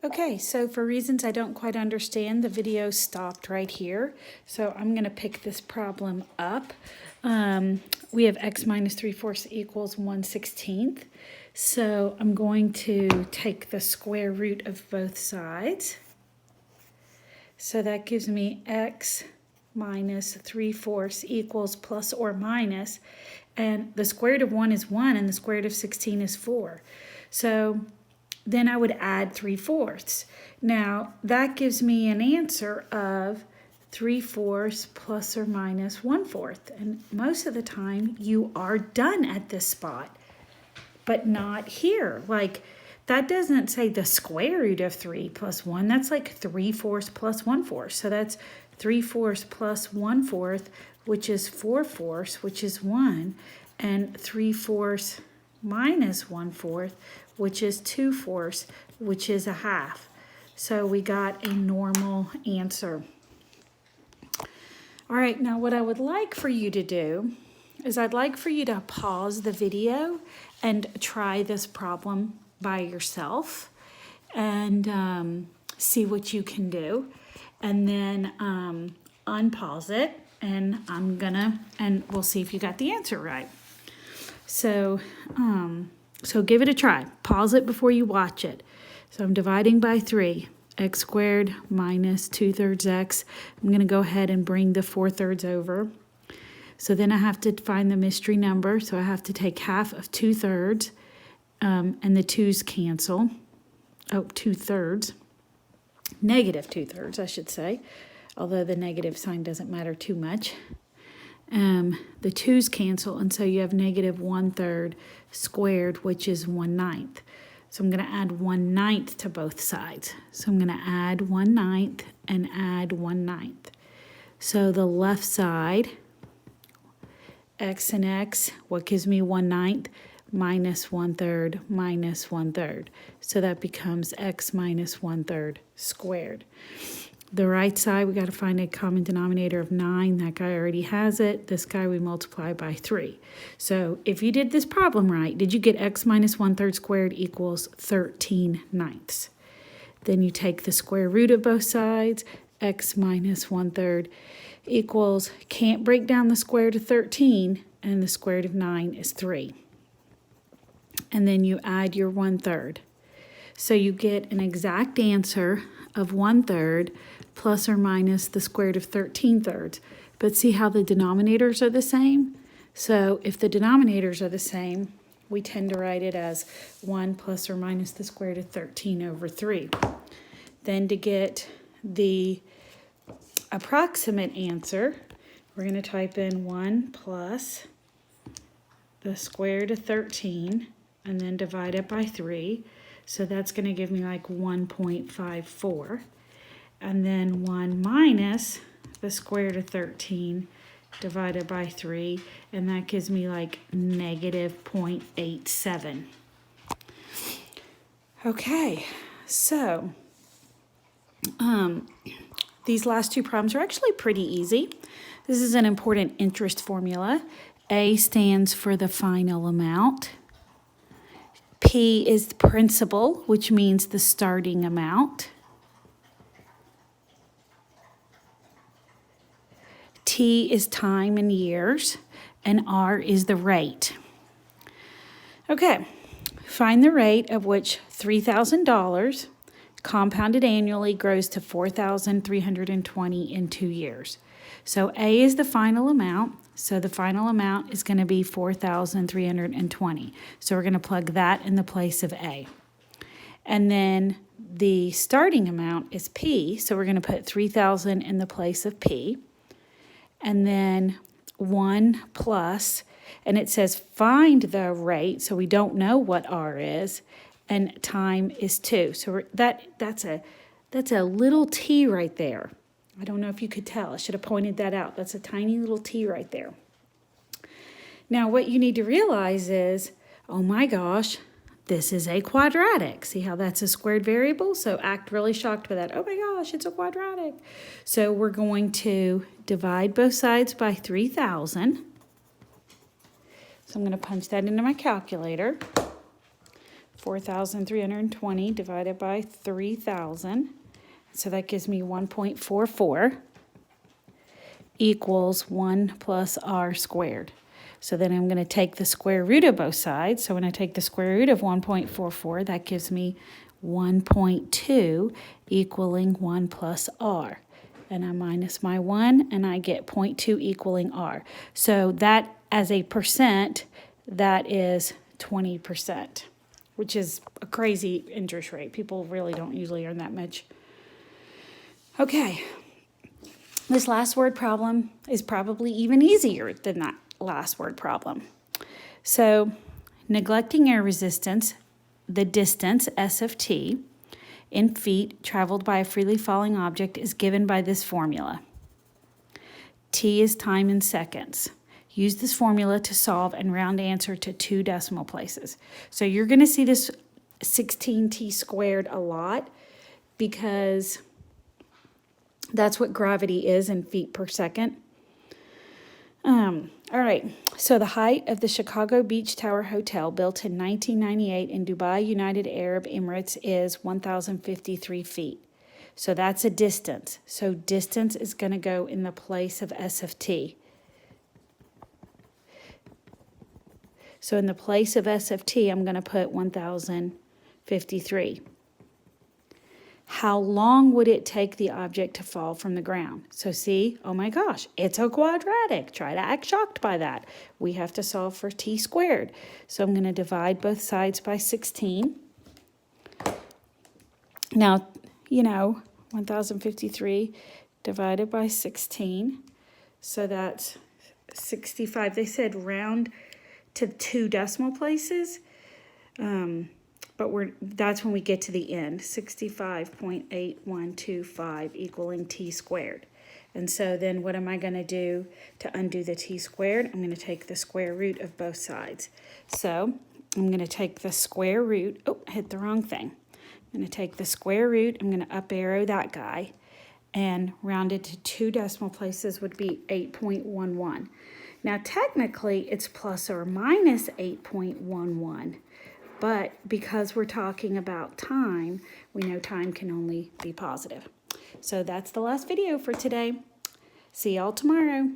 Okay, so for reasons I don't quite understand, the video stopped right here. So I'm going to pick this problem up. We have x minus 3/4 equals 1/16. So I'm going to take the square root of both sides. So that gives me x minus 3/4 equals plus or minus. And the square root of 1 is 1 and the square root of 16 is 4. So then I would add 3/4. Now that gives me an answer of 3/4 plus or minus 1/4. And most of the time you are done at this spot, but not here. Like that doesn't say the square root of 3 plus 1. That's like 3/4 plus 1/4. So that's 3/4 plus 1/4, which is 4/4, which is 1, and 3/4 minus 1/4, which is 2/4, which is a half. So we got a normal answer. All right, now what I would like for you to do is I'd like for you to pause the video and try this problem by yourself and see what you can do. And then unpause it and we'll see if you got the answer right. So give it a try. Pause it before you watch it. So I'm dividing by 3. X squared minus 2/3 x. I'm going to go ahead and bring the 4/3 over. So then I have to find the mystery number. So I have to take half of 2/3, and the 2's cancel. Oh, 2/3. Negative 2/3, I should say. Although the negative sign doesn't matter too much. The 2's cancel, and so you have negative 1/3 squared, which is 1/9. So I'm going to add 1/9 to both sides. So I'm going to add 1/9 and add 1/9. So the left side, x and x, what gives me 1/9? Minus 1/3 minus 1/3. So that becomes x minus 1/3 squared. The right side, we got to find a common denominator of 9. That guy already has it. This guy we multiply by 3. So if you did this problem right, did you get x minus 1/3 squared equals 13/9? Then you take the square root of both sides. X minus 1/3 equals, can't break down the square root of 13, and the square root of 9 is 3. And then you add your 1/3. So you get an exact answer of 1/3 plus or minus the square root of 13/3. But see how the denominators are the same? So if the denominators are the same, we tend to write it as 1 plus or minus the square root of 13 over 3. Then to get the approximate answer, we're going to type in 1 plus the square root of 13 and then divide it by 3. So that's going to give me like 1.54. And then 1 minus the square root of 13 divided by 3. And that gives me like negative 0.87. Okay, so these last two problems are actually pretty easy. This is an important interest formula. A stands for the final amount. P is the principal, which means the starting amount. T is time in years, and R is the rate. Okay, find the rate at which $3,000 compounded annually grows to $4,320 in 2 years. So A is the final amount. So the final amount is going to be $4,320. So we're going to plug that in the place of A. And then the starting amount is P. So we're going to put 3,000 in the place of P. And then 1 plus, and it says find the rate. So we don't know what R is. And time is 2. So that's a little t right there. I don't know if you could tell. I should have pointed that out. That's a tiny little t right there. Now what you need to realize is, oh my gosh, this is a quadratic. See how that's a squared variable? So act really shocked by that. Oh my gosh, it's a quadratic. So we're going to divide both sides by 3,000. So I'm going to punch that into my calculator. 4,320 divided by 3,000. So that gives me 1.44 equals 1 plus r squared. So then I'm going to take the square root of both sides. So when I take the square root of 1.44, that gives me 1.2 equaling 1 plus r. And I minus my 1, and I get 0.2 equaling r. So that, as a percent, that is 20%, which is a crazy interest rate. People really don't usually earn that much. Okay, this last word problem is probably even easier than that last word problem. So, neglecting air resistance, the distance, S of t, in feet traveled by a freely falling object is given by this formula. T is time in seconds. Use this formula to solve and round answer to 2 decimal places. So you're going to see this 16t squared a lot because that's what gravity is in feet per second. All right, so the height of the Chicago Beach Tower Hotel, built in 1998 in Dubai, United Arab Emirates, is 1,053 feet. So that's a distance. So distance is going to go in the place of S of t. So in the place of S of t, I'm going to put 1,053. How long would it take the object to fall from the ground? So see, oh my gosh, it's a quadratic. Try to act shocked by that. We have to solve for t squared. So I'm going to divide both sides by 16. Now, 1,053 divided by 16. So that's 65. They said round to 2 decimal places. But that's when we get to the end, 65.8125 equaling t squared. And so then what am I going to do to undo the t squared? I'm going to take the square root of both sides. So I'm going to take the square root. Oh, I hit the wrong thing. I'm going to take the square root. I'm going to up arrow that guy. And round it to 2 decimal places would be 8.11. Now technically it's plus or minus 8.11. But because we're talking about time, we know time can only be positive. So that's the last video for today. See y'all tomorrow.